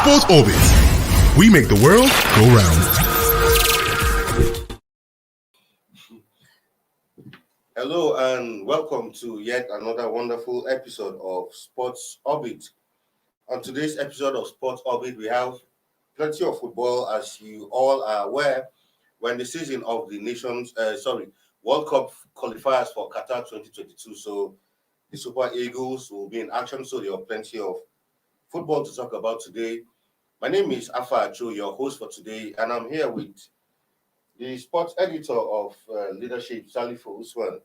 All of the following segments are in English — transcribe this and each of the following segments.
Sports Orbit. We make the world go round. Hello and welcome to yet another wonderful episode of Sports Orbit. On today's episode of Sports Orbit, we have plenty of football, as you all are aware. When the season of the World Cup qualifiers for Qatar 2022, so the Super Eagles will be in action. So there are plenty of football to talk about today. My name is Afa Acho, your host for today, and I'm here with the sports editor of Leadership, Salifu Usman.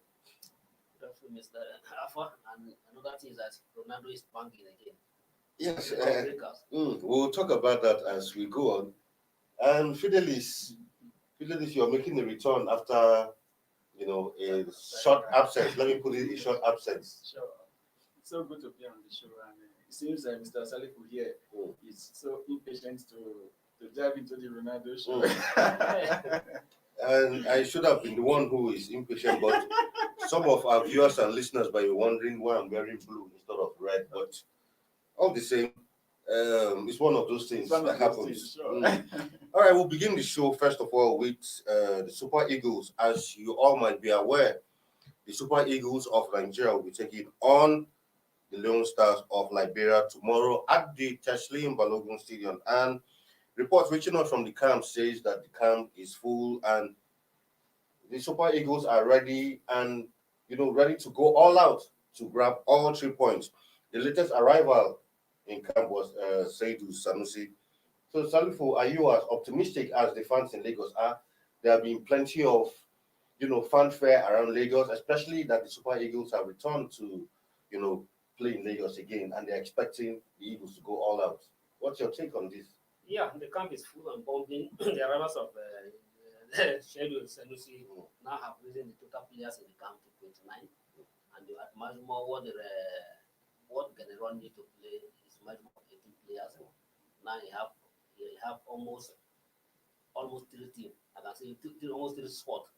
Good afternoon, Mr. Afa. And another thing is that Ronaldo is banking again. Yes, we'll talk about that as we go on. And Fidelis, you're making a return after, a short absence. Let me put it, a short absence. Sure. It's so good to be on the show, and it seems that Mr. Salifu here is so impatient to dive into the Ronaldo show. And I should have been the one who is impatient, but some of our viewers and listeners might be wondering why I'm wearing blue instead of red. But all the same, it's one of those things that happens. Sure. All right, we'll begin the show first of all with the Super Eagles. As you all might be aware, the Super Eagles of Nigeria will be taking on the Lone Stars of Liberia tomorrow at the Teslim Balogun Stadium. And reports reaching out from the camp says that the camp is full and the Super Eagles are ready and ready to go all out to grab all 3 points. The latest arrival in camp was Zaidu Sanusi. So Salifu, are you as optimistic as the fans in Lagos are? There have been plenty of fanfare around Lagos, especially that the Super Eagles have returned to play in Lagos again, and they're expecting the Eagles to go all out. What's your take on this? Yeah, the camp is full and bumping. The arrivals of scheduled Sanusi now have risen the total players in the camp to 29, and at much more what General need to play is much more 18 players. Now you have almost 3 teams. I can say almost 3 spots.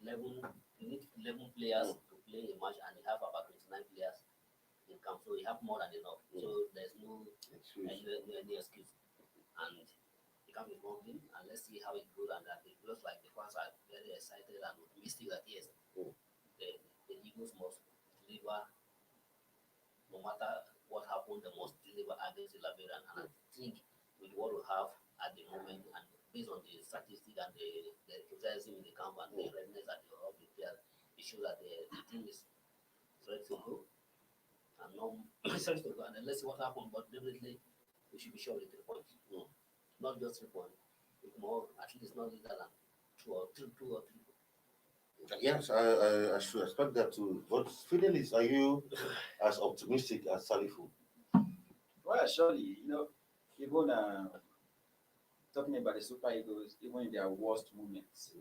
11. You need 11 players to play a match, and you have about 29 players in camp. So you have more than enough. So there's no any excuse. And the camp is moving, and let's see how it goes. And it looks like the fans are very excited and optimistic that yes, the Eagles must deliver. No matter what happens, they must deliver against the Liberian. And I think with what we have at the moment, and based on the statistics and the enthusiasm in the camp and the readiness of the players, it shows that the team is ready to go. And no, ready to go. And then let's see what happens. But definitely, we should be sure with 3 points. Not just 3 points. More, at least not either than 2 or 3. Yes, I should expect that too. But Fidelis, are you as optimistic as Salifu? Well, surely, even talking about the Super Eagles, even in their worst moments,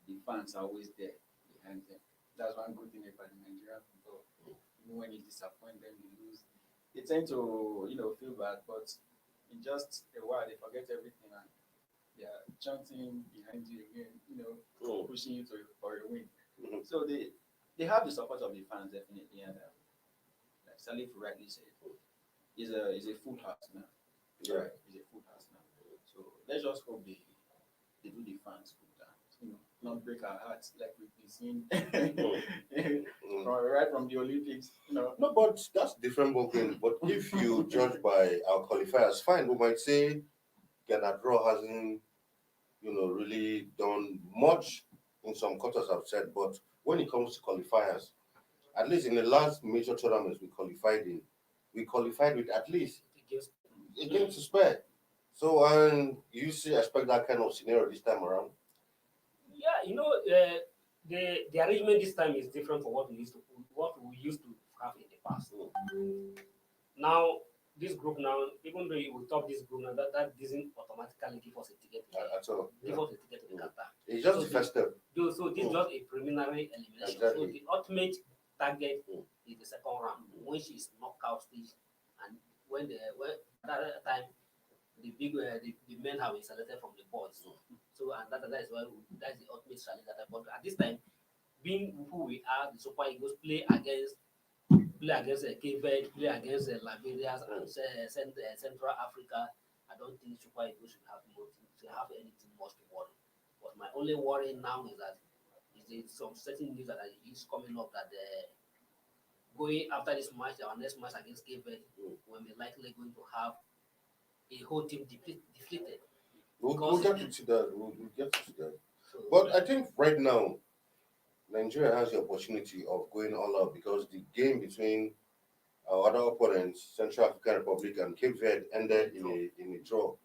the fans are always there behind them. That's one good thing about the Nigerian football. Even when you disappoint them, you lose, they tend to, feel bad, but in just a while, they forget everything and they are chanting behind you again, pushing you for a win. So they have the support of the fans, definitely. And like Salif rightly said, is a full house now. Yeah. It's a full house now. So let's just hope they do the fans good and not break our hearts like we've been seeing right from the Olympics. No, but that's different ballgame. But if you judge by our qualifiers, fine, we might say Ghana draw hasn't really done much in some quarters, I've said. But when it comes to qualifiers, at least in the last major tournaments we qualified with at least a game to spare. So, and you expect that kind of scenario this time around? Yeah, the arrangement this time is different from what we used to have in the past. Now, this group now, even though we top this group now, that doesn't automatically give us a ticket. At all. Give us a ticket to Qatar. It's just the first step. So this is just a preliminary elimination. Exactly. So the ultimate target is the second round, which is knockout stage. And when at that time the men have been selected from the boys. So and that is why that's the ultimate challenge that I want. At this time, being who we are, the Super Eagles play against Cape Verde, play against Liberia and Central Africa I don't think Super Eagles should have anything much to worry. But my only worry now is that some certain news that is coming up that going after this match, our next match against Cape Verde, we're likely going to have a whole team defeated. We'll get to that. We'll get to that. So, But I think right now, Nigeria has the opportunity of going all out because the game between our other opponents, Central African Republic and Cape Verde, ended in a draw.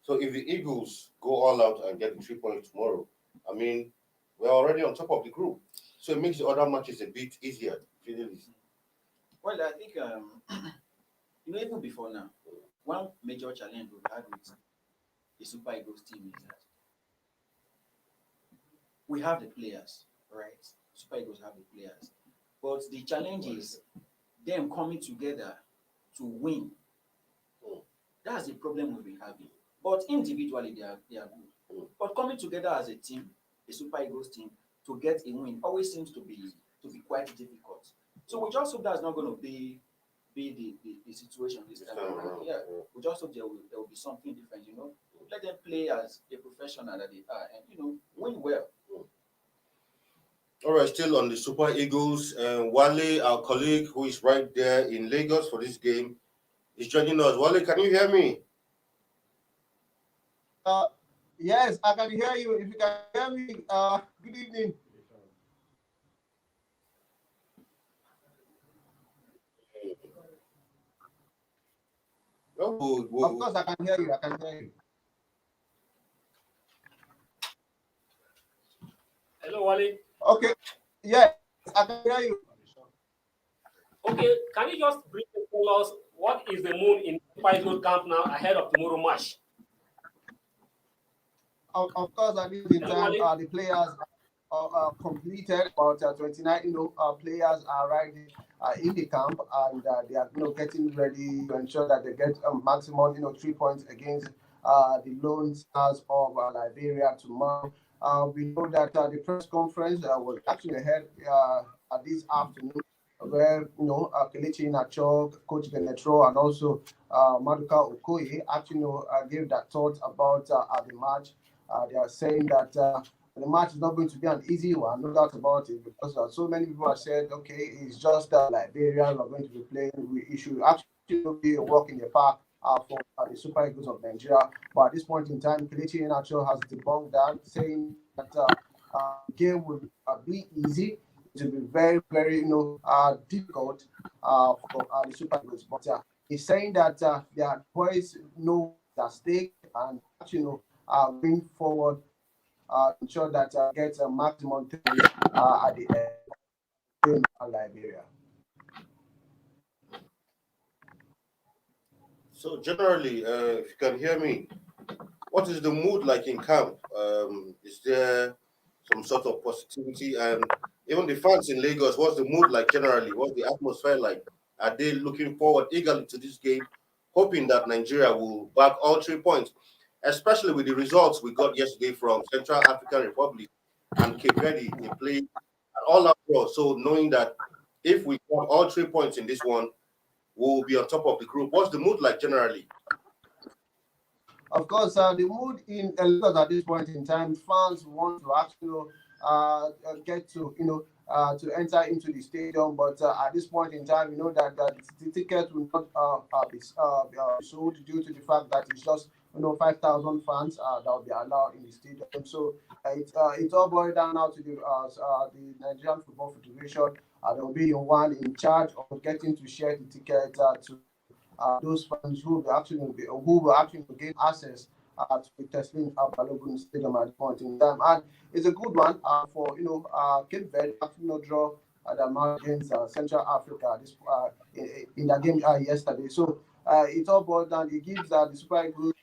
So if the Eagles go all out and get the 3 points tomorrow, I mean, we're already on top of the group. So it makes the other matches a bit easier. Well, I think even before now, one major challenge we've had with the Super Eagles team is that we have the players, right? Super Eagles have the players, but the challenge is them coming together to win. That's the problem we've been having. But individually, they are good. But coming together as a team, the Super Eagles team, to get a win always seems to be quite difficult. So we just hope that's not going to be the situation this time around. Yeah, we just hope there will be something different. Let them play as a professional that they are, and win well. All right, still on the Super Eagles, Wale, our colleague who is right there in Lagos for this game, is joining us. Wale, can you hear me? Yes, I can hear you. If you can hear me, good evening. Of course, I can hear you. I can hear you. hello, Wale. Okay. Yes, I can hear you. Okay, can you just briefly tell us what is the mood in Super Eagles camp now ahead of tomorrow match? Of course, at this time, the players are completed. About 29, players are right in the camp, and they are, getting ready to ensure that they get a maximum, 3 points against the Lone Stars of Liberia tomorrow. We know that the press conference was actually held this afternoon, where Kelechi Iheanacho, Coach Genetro, and also Maduka Okoye actually gave their thoughts about the match. They are saying that the match is not going to be an easy one, no doubt about it, because so many people have said, okay, it's just Liberia are going to be playing. It should actually be a walk in the park for the Super Eagles of Nigeria. But at this point in time, Kelechi Iheanacho has debunked that, saying that the game will be easy. It will be very, very, difficult for the Super Eagles. But he's saying that their boys know the stake and actually going forward, ensure that gets a maximum time at the end in Liberia. So generally, if you can hear me, what is the mood like in camp? Is there some sort of positivity? And even the fans in Lagos, what's the mood like generally? What's the atmosphere like? Are they looking forward eagerly to this game, hoping that Nigeria will back all 3 points, especially with the results we got yesterday from Central African Republic and Cape Verde? They played an all-out draw. So knowing that if we got all 3 points in this one, we'll be on top of the group. What's the mood like generally? Of course, the mood in Lagos at this point in time, fans want to actually get to, to enter into the stadium. But at this point in time, that the ticket will not be sold due to the fact that it's just, 5,000 fans that will be allowed in the stadium. So it's all boiled down now to the Nigerian Football Federation. There will be one in charge of getting to share the ticket to those fans who will actually gain access to the Teslim Balogun Stadium at the point in time. And it's a good one for Cape Verde actually draw the match against Central Africa in the game yesterday. So it's all boiled down. It gives the Super Eagles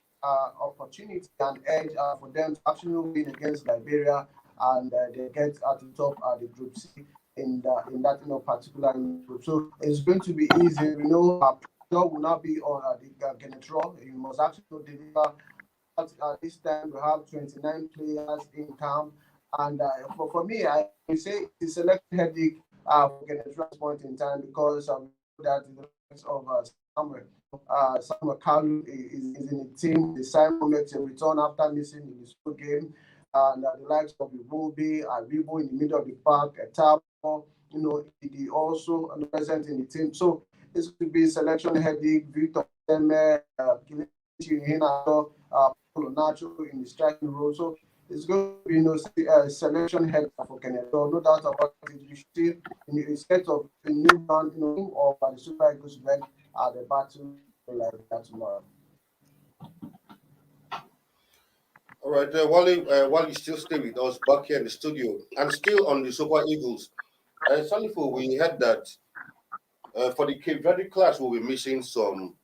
opportunity and edge for them to actually win against Liberia, and they get at the top of the Group C in that particular group. So it's going to be easy. We know pressure will not be on the Genetro. You must actually deliver. This time we have 29 players in camp, and for me, I say it's a select headache for Genetro at this point in time, because that the likes of Samuel Kalu is in the team. The Simon makes a return after missing in the school game. And the likes of Iwobi, Aribo in the middle of the park, Etabo, he also present in the team. So this could be selection headache, Victor Teme, Kelechi Iheanacho, Paulo Nacho in the striking role. So it's going to be selection head for Kenya. So no doubt about it. You see in a set of a new round, of the Super Eagles event at the battle like that tomorrow. All right, while you still stay with us back here in the studio and still on the Super Eagles, Salifu, we heard that for the Cape Verde class, we'll be missing some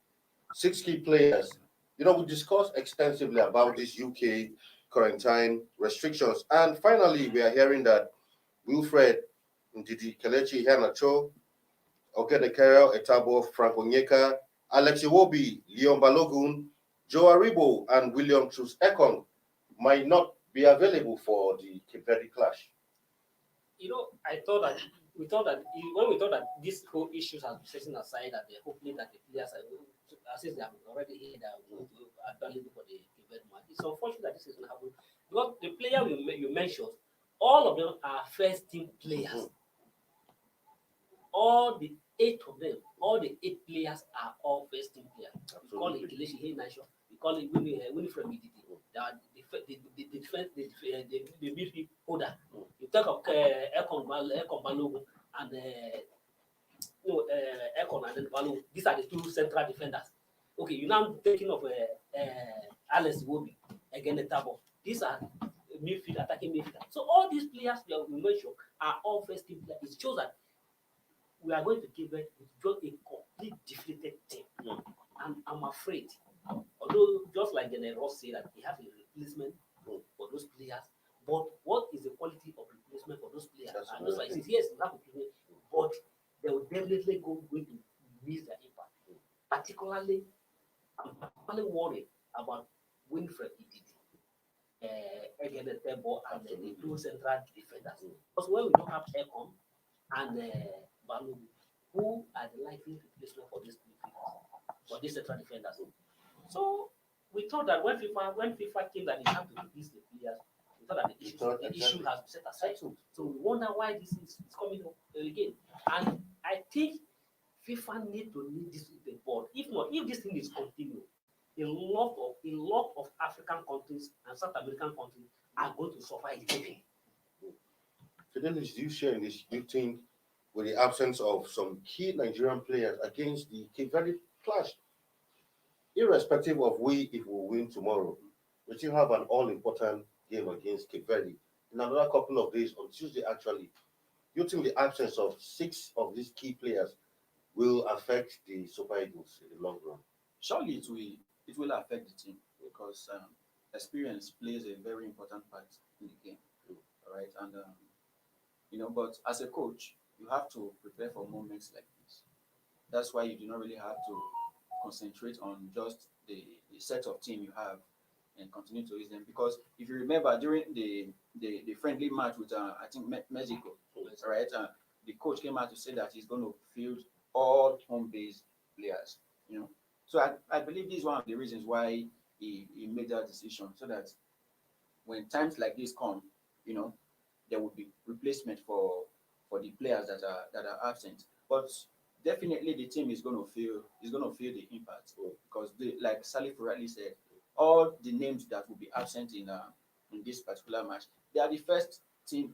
6 key players. We discussed extensively about this UK quarantine restrictions, and finally, we are hearing that Wilfred Ndidi, Kelechi Iheanacho, Okedekero Etabo, Frank Onyeka, Alex Iwobi, Leon Balogun, Joe Aribo, and William Truss Ekong might not be available for the Cape Verde clash. I thought that we thought that when we thought that this whole issues has been setting aside, that hopefully that the players are, since they have already here, that are going to available for the Cape Verde match. It's unfortunate that this is not happening because the player you mentioned, all of them are first team players. All the 8 of them, all the 8 players are all first team players. We call it Kelechi Iheanacho, we call it Winifred Ndidi. The midfield holder. You talk of Ekon Balogun and Ekon and Balogun. These are the 2 central defenders. Okay, you're now thinking of Alex Iwobi, again the Tabo. These are attacking midfield. So all these players we mentioned are all first team players. It shows that we are going to give it just a complete deflated team. And I'm afraid, although just like General Ross said that he has a replacement for those players, but what is the quality of replacement for those players? And just like he says, yes, we have replacement, but they will definitely going to miss their impact. Particularly, I'm particularly worried about Winfred Ndidi, again the Tembo and the 2 central defenders. Because when we don't have Ekon and Balogun, who are the likely replacement for these midfielders, for these central defenders? So we thought that when FIFA came that they have to release the players, we thought that the issue has been set aside. So we wonder why this is coming up again. And I think FIFA need this with the board. If not, if this thing is continuing, a lot of African countries and South American countries are going to suffer again. So then, do you share this? Do you think with the absence of some key Nigerian players against the Cape Verde clash, irrespective of if we win tomorrow, we still have an all-important game against Cape Verde in another couple of days on Tuesday, actually. Do you think the absence of 6 of these key players will affect the Super Eagles in the long run? Surely it will affect the team because experience plays a very important part in the game. All right, and but as a coach, you have to prepare for moments like this. That's why you do not really have to concentrate on just the set of team you have and continue to use them. Because if you remember during the friendly match with I think Mexico, right? The coach came out to say that he's going to field all home-based players. So I believe this is one of the reasons why he made that decision, so that when times like this come, there would be replacement for the players that are absent. But definitely the team is going to feel the impact because like Salif rightly said, all the names that will be absent in this particular match, they are the first team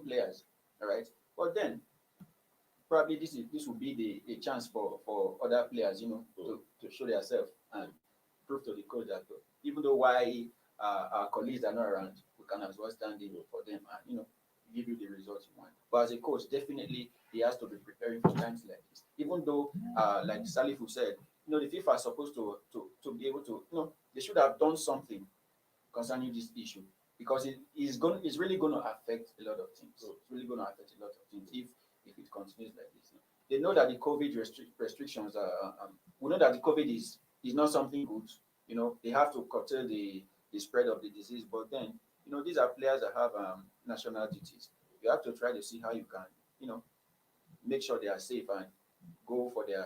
players, all right? But then probably this will be the chance for other players, to show themselves and prove to the coach that even though why our colleagues are not around, we can as well stand in for them and give you the results you want. But as a coach, definitely he has to be preparing for times like this. Even though, like Salifu said, the FIFA is supposed to be able to, they should have done something concerning this issue because it's really going to affect a lot of things. It's really going to affect a lot of things if it continues like this. They know that the COVID restrictions are. We know that the COVID is not something good. They have to curtail the spread of the disease. But then, these are players that have national duties. You have to try to see how you can, make sure they are safe and go for their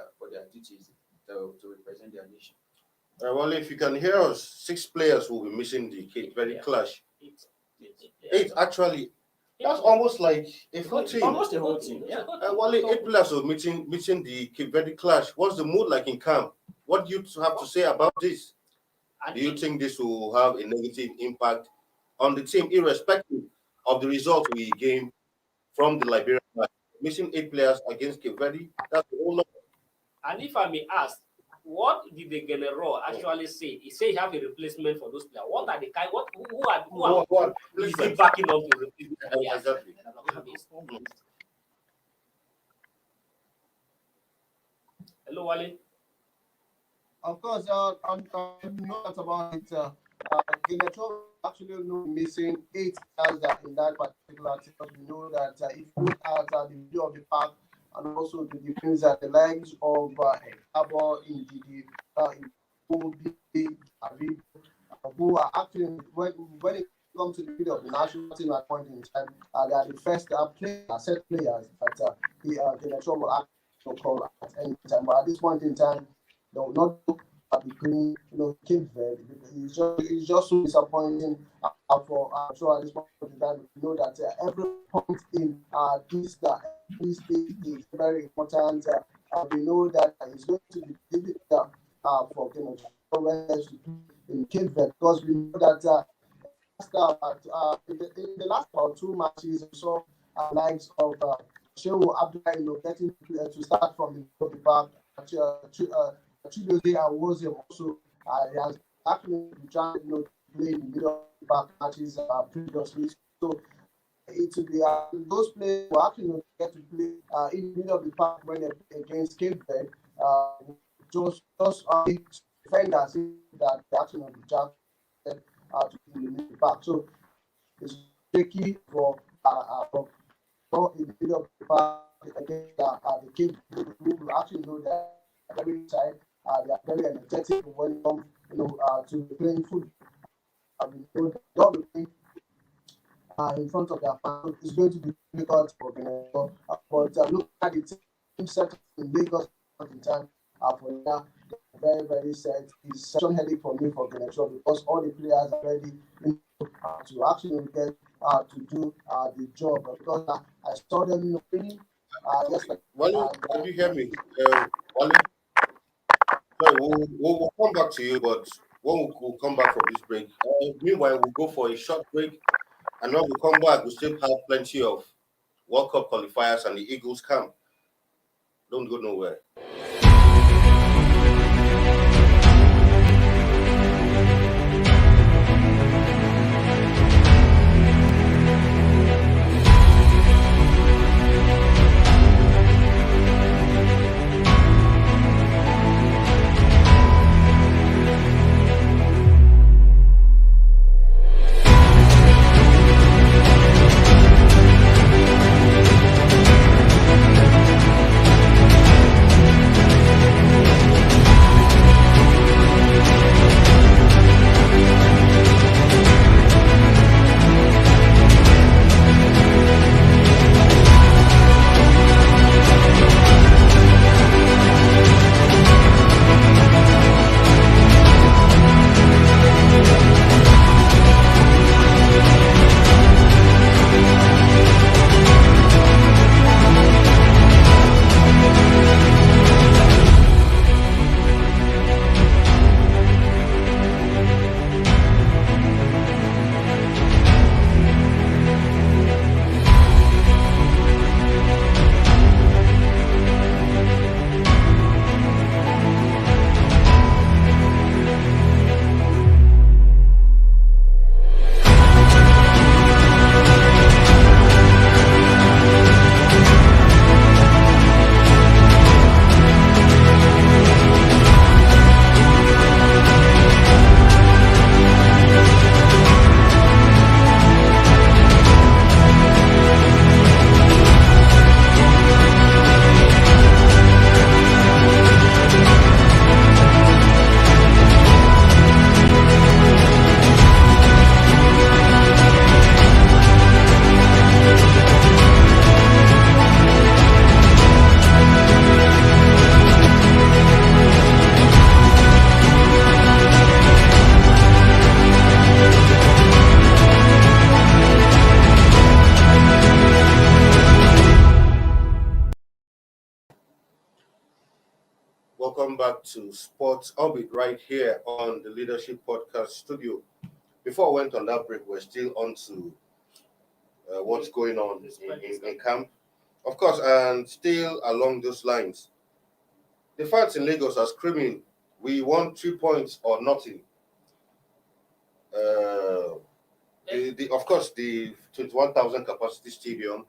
duties to represent their nation. Well, if you can hear us, 6 players will be missing the Cape Verde clash. 8 actually. That's almost like a full team. Almost a whole team. Yeah. Well, 8 players will missing the Cape Verde clash. What's the mood like in camp? What do you have to say about this? Do you think this will have a negative impact on the team, irrespective of the result we gain from the Liberia match? Missing 8 players against Cape Verde, that's a whole lot. And if I may ask, what did the general actually say? He said he have a replacement for those players. What are the kind? Who is he backing up to replace the players? Exactly. Hello, Wale. Of course, I know that about it. Guinea-Bissau actually missing 8 players in that particular team. We know that if you look at the view of the park and also the defense at the legs of Abo in who are actually when it comes to the field of the national team at point in time, they are the first set players that Guinea-Bissau will actually call at any time. But at this point in time, they will not look at the green, Cape Verde. It's just so disappointing so at this point in time, we know that every point in this stage is very important. We know that it's going to be difficult for Guinea-Bissau to do in Cape Verde, because we know that in the last 2 matches, we saw likes of Shehu Abdullah, getting to start from the back. Chidozie and Wozem also has actually been trying to play in the middle of the back matches previously. So it will be those players who actually get to play in the middle of the park when they play against Cape Verde. Just defenders that they actually be drafted to in the middle of the park. So it's tricky for in the middle of the park against the Cape Verde, who will actually know that every side. They are very energetic when it comes, to playing football. In front of their fans, it's going to be difficult for Guinea-Bissau. But look at the team set in Lagos at the time. For now, very, very set. It's such a headache for me for Guinea-Bissau, because all the players are ready to actually get to do the job. Because I saw them training. Can you hear me? Sorry, we'll come back to you, but when we'll come back from this break, meanwhile, we'll go for a short break, and when we come back, we still have plenty of World Cup qualifiers and the Eagles camp. Don't go nowhere. Welcome back to Sports Orbit right here on the Leadership Podcast Studio. Before I went on that break, we're still on to what's going on in camp. Of course, and still along those lines, the fans in Lagos are screaming, we want 3 points or nothing. Of course, the 21,000 capacity stadium,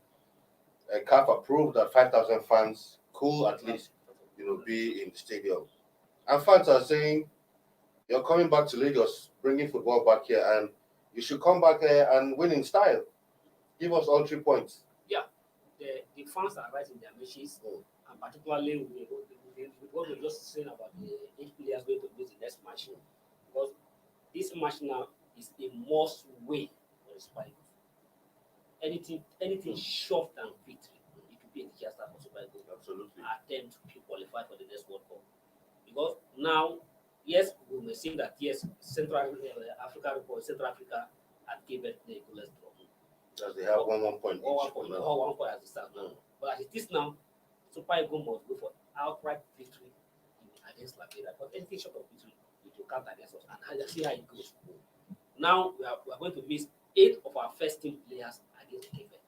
CAF approved that 5,000 fans could at least, be in the stadium. And fans are saying, you're coming back to Lagos, bringing football back here, and you should come back here and win in style. Give us all 3 points. Yeah, the fans are right in their messages, and particularly with what we were just saying about the 8 players going to lose the next match. Because this match now is a must win for the Super Eagles. Anything short than victory, it will be a disaster for Super Eagles. Absolutely. Attempt to qualify for the next World Cup. Because now, yes, we may see that yes, Central Africa and Cape Verde play equalist draw. As they have one point each. 1 point as it stands now. But as it is now, Super Eagles must go for outright victory against Liberia. But anything short of victory, it will count against us. And see how it goes. Now we are going to miss 8 of our first team players against Cape Verde.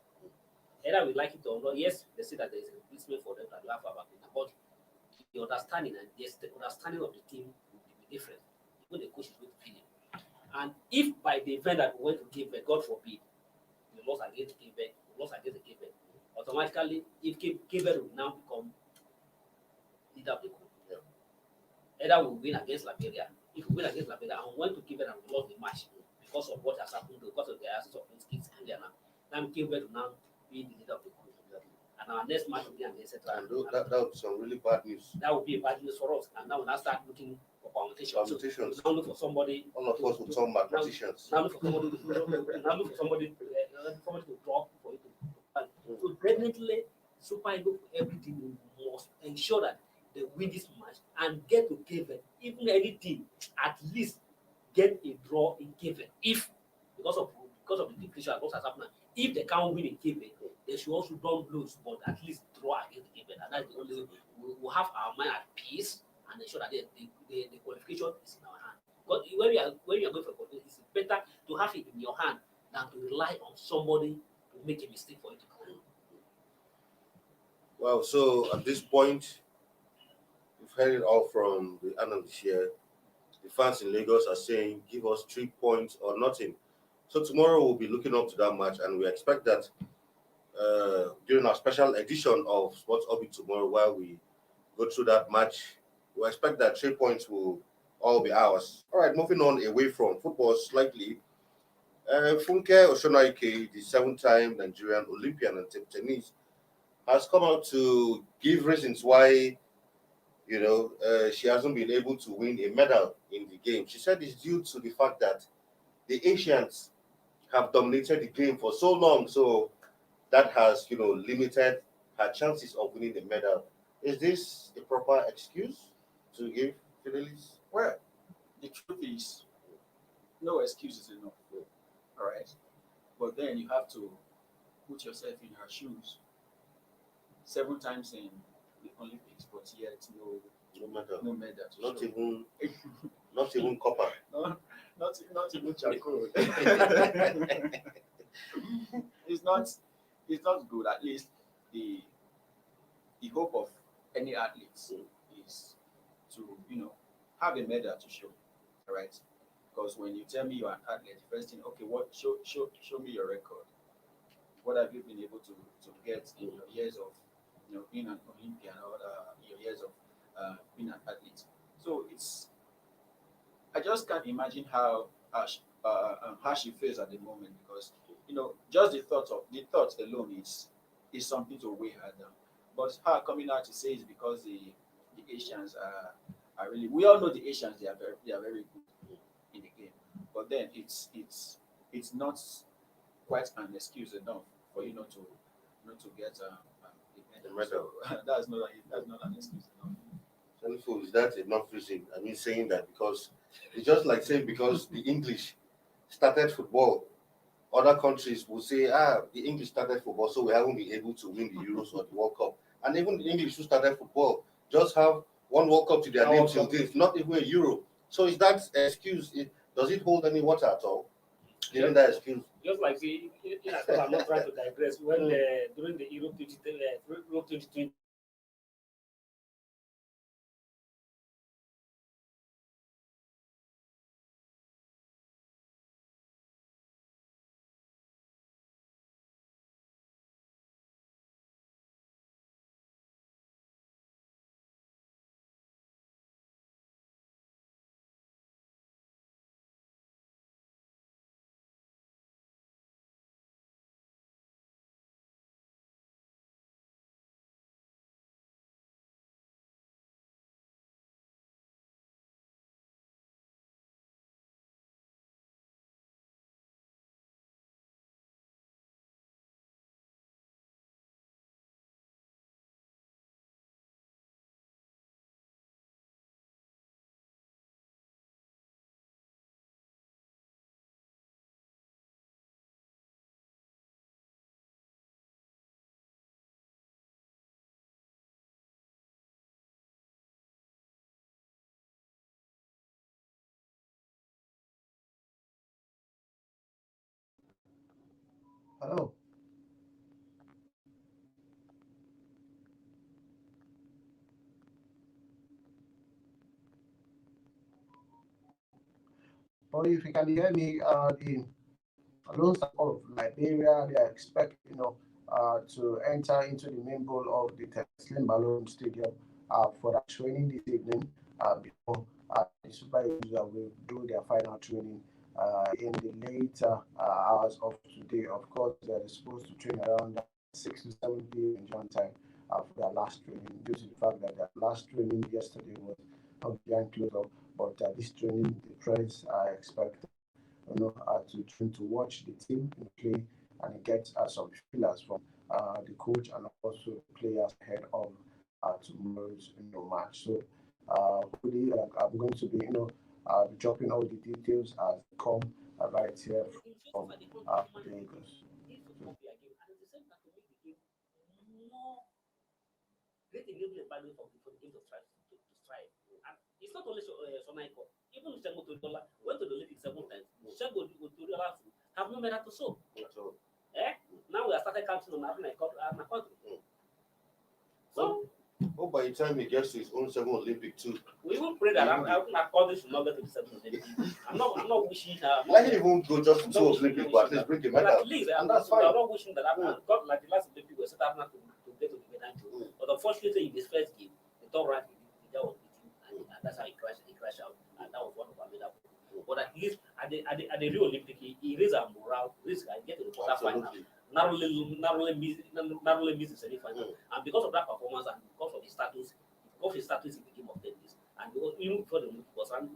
Either we like it or not, yes, they say that there is a replacement for them that we have our back. But the understanding and the understanding of the team will be different. Even the coach is going to feel it. And if by the event that we went to Cape Verde, God forbid, we lost against Cape Verde, automatically, if Cape Verde will now become leader of the group, either we win against Liberia. If we win against Liberia and we went to Cape Verde and we lost the match because of what has happened, because of the absence of skills earlier now Cape Verde will now be the leader of the group. And our next match will be against Central. That would be some really bad news. That would be a bad news for us. And now we now start looking for permutations. Now look for somebody. All of us with some mathematicians. Now look for somebody. Somebody to drop for it. So definitely, Super Eagles everything must ensure that they win this match and get to Cape Verde. Even any team, at least get a draw in Cape Verde. If because of the depletion of what has happened, if they can't win in Cape Verde, they should also don't lose, but at least draw against Cape Verde. And that's the only way we will have our mind at peace and ensure that the qualification is in our hand. But when you are going for qualification, it's better to have it in your hand than to rely on somebody to make a mistake for it to come. Well, so at this point, we've heard it all from the analysts here. The fans in Lagos are saying, give us 3 points or nothing. So tomorrow we'll be looking up to that match, and we expect that during our special edition of Sports Orbit tomorrow, while we go through that match, we expect that 3 points will all be ours. All right, moving on away from football slightly. Funke Oshonaike, the 7-time Nigerian Olympian and table tennis, has come out to give reasons why, she hasn't been able to win a medal in the game. She said it's due to the fact that the Asians have dominated the game for so long, so that has, limited her chances of winning the medal. Is this a proper excuse to give Fidelis? Well, the truth is, no excuse is enough. All right. But then you have to put yourself in her shoes. 7 times in the Olympics, but yet no medal. Not even copper. Not even charcoal. It's not good. At least the hope of any athletes is to have a medal to show. All right. Because when you tell me you're an athlete, first thing, okay, what show me your record. What have you been able to get in your years of being an Olympian or your years of being an athlete? So I just can't imagine how she feels at the moment, because just the thought alone is something to weigh her down. But her coming out to say is because the Asians are really, we all know the Asians, they are very good in the game, but then it's not quite an excuse enough for you not to get the medal. So, that's not an excuse enough. Is that enough reason? I mean, saying that because it's just like saying because the English started football, other countries will say, the English started football, so we haven't been able to win the Euros or the World Cup. And even the English who started football just have one World Cup to their One name World till Cup. this, not even a Euro. So is that excuse? Does it hold any water at all? Given that excuse, Just like the, I'm not trying to digress. When during the Europe 2020, Hello. Or if you can hear me, the Lone Star of Liberia, they are expecting, to enter into the main bowl of the Teslim Balogun Stadium for that training this evening before the Super Eagles will do their final training in the later hours of today. Of course, they're supposed to train around 6 to 7 p.m. Indian time for their last training, due to the fact that their last training yesterday was behind closed up. But this training, the press are expected to train to watch the team play and get some feelers from the coach and also players ahead of tomorrow's match. So hopefully I'm going to be dropping all the details as they come right here from the Eagles. So, great enabling value for the game to strive. And it's not only Sonaiko. Even Shango Toriola went to the Olympics 7 times. Shango Toriola have no medal to show. Eh? Now we are starting counting on our country. So, by the time he gets to his own 7 Olympic too, we will pray that our country should not get to the 7 Olympic. I'm not wishing. let him even go just to 2 Olympic, but at least bring a But medal. at least And that's fine. I'm not wishing that God, like the last Olympic, was set up to get to the medal. But unfortunately, in this first game, the top rank he was beating, and that's how he crashed out, and that was one of our medal. But at least at the Rio Olympic, he raised our morale, risk and get to the quarter final. Narrowly missed the semi-final, and because of that performance and because of his status in the game of tennis, and because even before the Olympics was ranked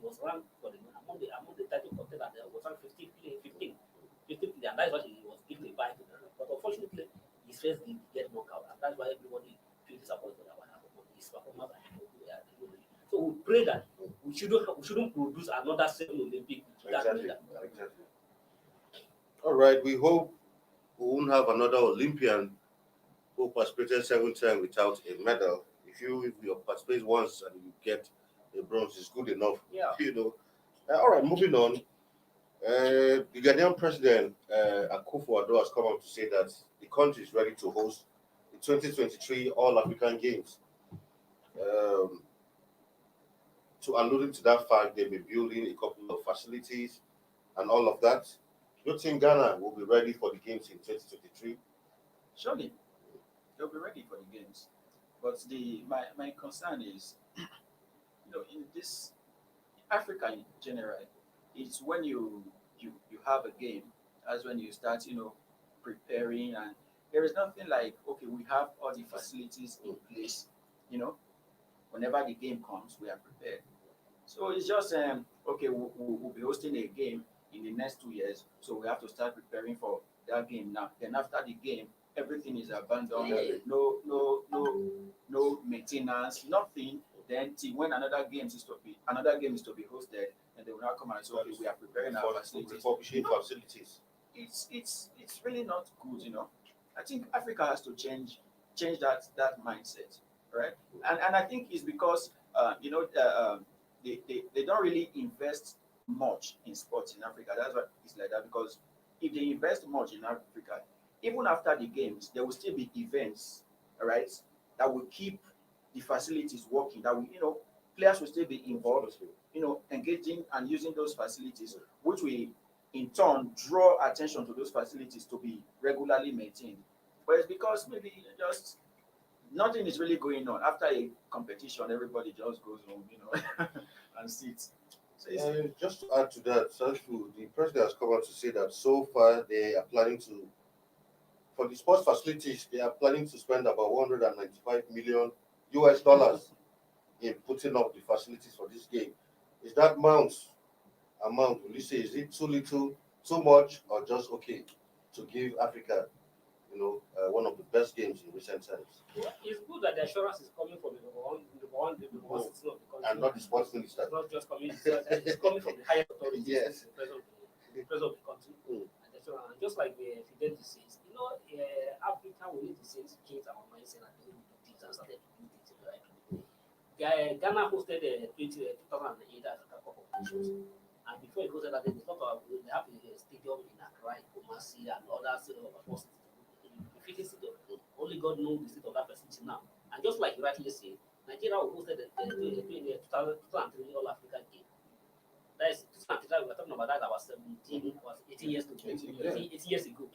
for among the title contenders, was ranked 15, and that's why he was given a bye to the. But unfortunately, his first game get knocked out, and that's why everybody feels disappointed about his performance. So we pray that we shouldn't produce another 7 Olympic. Exactly. All right, we hope we won't have another Olympian who participated 7 times without a medal. If you participate once and you get a bronze, it's good enough. Yeah. All right, moving on. The Ghanaian president, Akufo-Addo, has come out to say that the country is ready to host the 2023 All African Games. To alluding to that fact, they've been building a couple of facilities and all of that. Do you think Ghana will be ready for the games in 2023? Surely, they'll be ready for the games. But my concern is, in this Africa in general, it's when you have a game, that's when you start, preparing, and there is nothing like, okay, we have all the facilities in place, whenever the game comes, we are prepared. So it's just okay, we'll be hosting a game in the next 2 years, so we have to start preparing for that game now. Then after the game, everything is abandoned. No maintenance, nothing. Then till when another game is to be hosted, and they will now come and say, okay, we are preparing our facilities. Refurbishing facilities. It's really not good. I think Africa has to change that mindset. right? And I think it's because they don't really invest much in sports in Africa. That's why it's like that. Because if they invest much in Africa, even after the games, there will still be events, right, that will keep the facilities working. That will, players will still be involved, engaging and using those facilities, which will in turn draw attention to those facilities to be regularly maintained. But it's because maybe just nothing is really going on. After a competition, everybody just goes home, and sits. So Just to add to that, Sanusi, the president has come out to say that so far they are planning to, for the sports facilities, they are planning to spend about 195 million US dollars in putting up the facilities for this game. Is that amount, will you say, is it too little, too much, or just okay to give Africa, one of the best games in recent times? Well, it's good that the assurance is coming from the one citizen of the country. And not the sports minister. It's not just coming, it's coming from the highest authorities, Yes. the president of the country. And that's why- and just like the Fidelity says, Africa, we need to change our mindset and do things and started to do things the right way. Ghana hosted the 2008 Africa Cup of Nations. And before it goes that, they have a stadium in Accra, in Kumasi, and others. Only God knows the state of that facility now. And just like you rightly say, Nigeria hosted the 2003 All Africa game. That is 2003. We were talking about that. About 18 years ago. 18 years ago.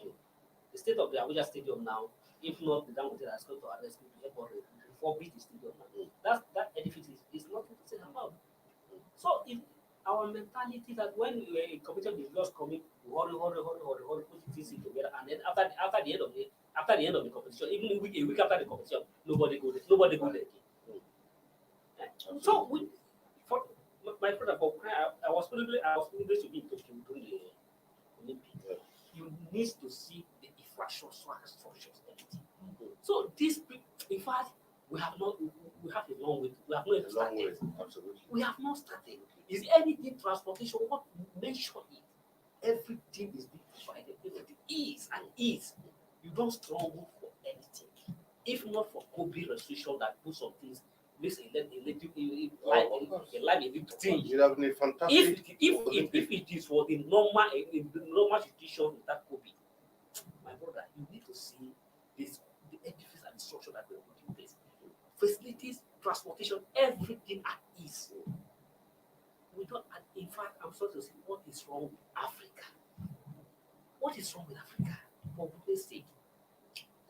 The state of the Abuja Stadium now, if not the Dangote that's going to arrest me to airport, refurbish the stadium now. That edifice is nothing to say about. So if our mentality that when a competition is just coming, hurry, put things together, and then after the end of the competition, even a week after the competition, nobody go there again. So for my brother, I was privileged to be in Tokyo during the Olympics. You need to see the infrastructures, everything. So this, in fact, we have a long way. We have not started. Absolutely. We have not started. Is anything transportation? What mention it? Everything is being provided. Everything is and is. You don't struggle for anything. If not for COVID restriction that put some things, makes a life a bit change. It has been fantastic. If it is for the normal situation without COVID, my brother, you need to see the edifice and the structure that we are putting in place. Facilities, transportation, everything at ease. We don't. In fact, I'm sorry to say, what is wrong with Africa? What is wrong with Africa? For goodness sake,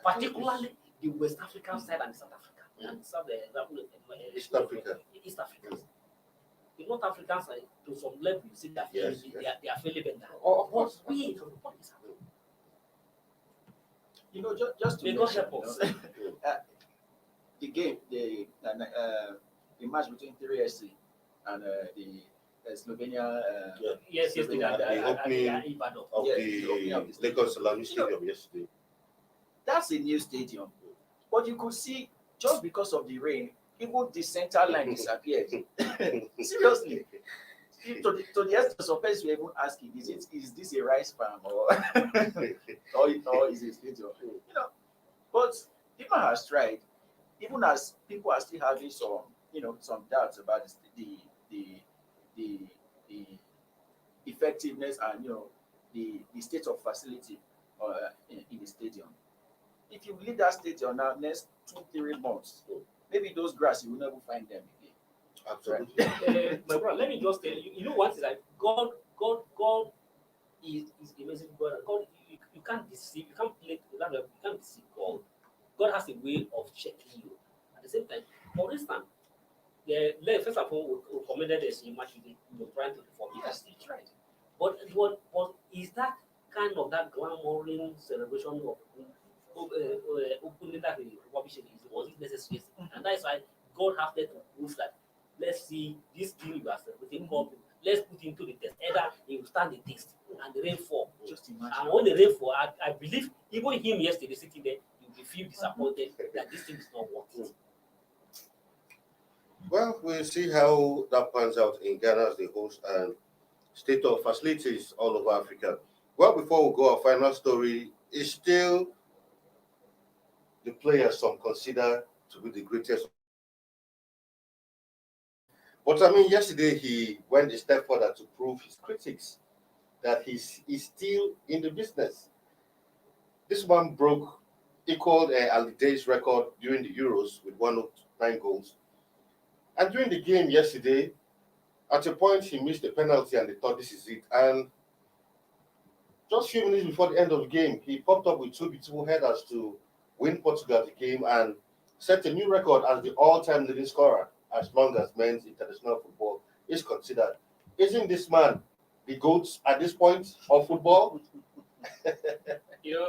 particularly the West African side and South Africa. And South East Africa. East Africa. The North African side, to some level, you see that they are failing better. Of course. What is happening? Just to May God help us. The game, the match between 3SC and the Slovenia. Yes, the opening of the Lagos Salami Stadium yesterday. That's a new stadium, but you could see just because of the rain, even the center line disappeared. Seriously, to the extent some persons were even asking, is this a rice farm or or is it a stadium? But people has tried, even as people are still having some doubts about the effectiveness and the state of facility in the stadium. If you leave that stadium now, next 2-3 months, maybe those grass you will never find them again. Absolutely. My brother, let me just tell you. You know what is like God is amazing. God, you can't deceive. You can't deceive God. God has a way of checking you. At the same time, for instance, first of all, we commended the match trying to reform it. That's right. But what is that kind of that glamoring celebration of opening that rubbish? Was it necessary? And that's why God has to prove that. Let's see this thing you are celebrating. Let's put into the test. Either he will stand the test and the rain fall. Just imagine. And when the rain fall, I believe even him yesterday sitting there, you will feel disappointed that this thing is not working. Well, we'll see how that pans out in Ghana as the host and state of facilities all over Africa. Well, before we go, our final story is still the players some consider to be the greatest. But I mean, yesterday he went a step further to prove his critics that he's still in the business. This man equaled Ali Day's record during the Euros with 109 goals. And during the game yesterday, at a point he missed a penalty and they thought this is it. And just a few minutes before the end of the game, he popped up with two beautiful headers to win Portugal the game and set a new record as the all-time leading scorer as long as men's international football is considered. Isn't this man the GOAT at this point of football? You know,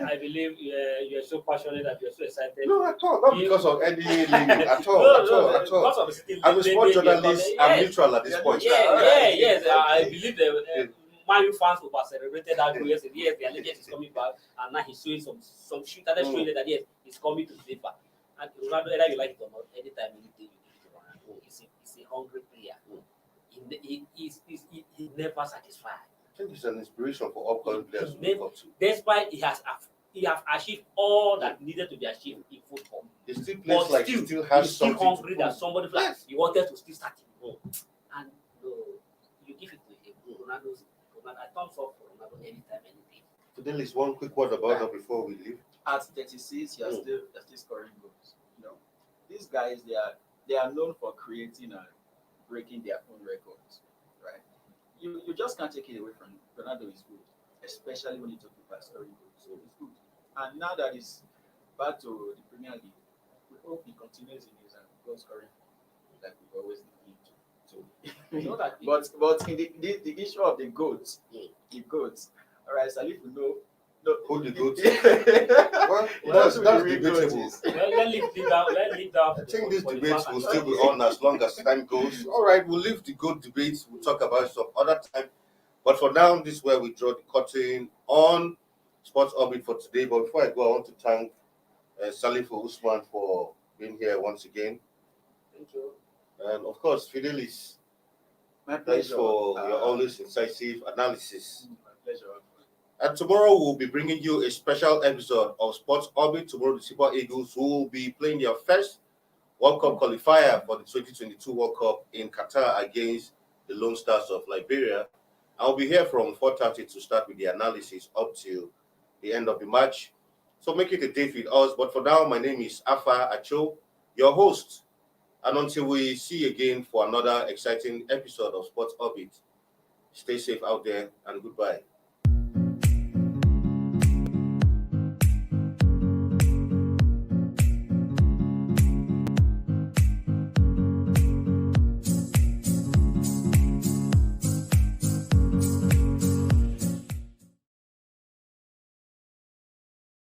I believe you're so passionate that you're so excited. No, at all. Not because of any limit. At all. At all. Because of the I'm a sports journalist. I'm neutral at this point. Yes. I believe that Man U fans will have celebrated that goal yesterday. Yes, the legend is coming back, and now he's showing some shit that is showing that yes, he's coming to deliver. And Ronaldo, whether you like it or not, anytime, anything you give it to Ronaldo, he's a hungry player. He's never satisfied. I think it's an inspiration for upcoming players to look up to. Despite he has achieved all that needed to be achieved in football. He still plays like he still has he's still something hungry that somebody like he wanted to still start him. And no, you give it to him. Ronaldo, I thumbs up for Ronaldo anytime, anything. Today is one quick word about that before we leave. At 36, you're still scoring goals. You know, these guys they are known for creating and breaking their own records, right? You just can't take it away from him. Ronaldo is good, especially when you talk about scoring goals. So it's good. And now that he's back to the Premier League, we hope he continues in his goal scoring like we've always known him to. You know that But in the issue of the goats, all right, Salif will know. Who the GOAT? Well, That's really debatable. Let's leave that. I think this debate will still be on as long as time goes. All right, we'll leave the GOAT debate. We'll talk about it some other time. But for now, this is where we draw the curtain on Sports Orbit for today. But before I go, I want to thank Salif Usman for being here once again. Thank you. And of course, Fidelis, My thanks pleasure. for your always incisive analysis. My pleasure. And tomorrow we'll be bringing you a special episode of Sports Orbit. Tomorrow the Super Eagles will be playing their first World Cup qualifier for the 2022 World Cup in Qatar against the Lone Stars of Liberia. I'll be here from 4:30 to start with the analysis up till the end of the match. So make it a date with us. But for now, my name is Afa Acho, your host. And until we see you again for another exciting episode of Sports Orbit, stay safe out there and goodbye.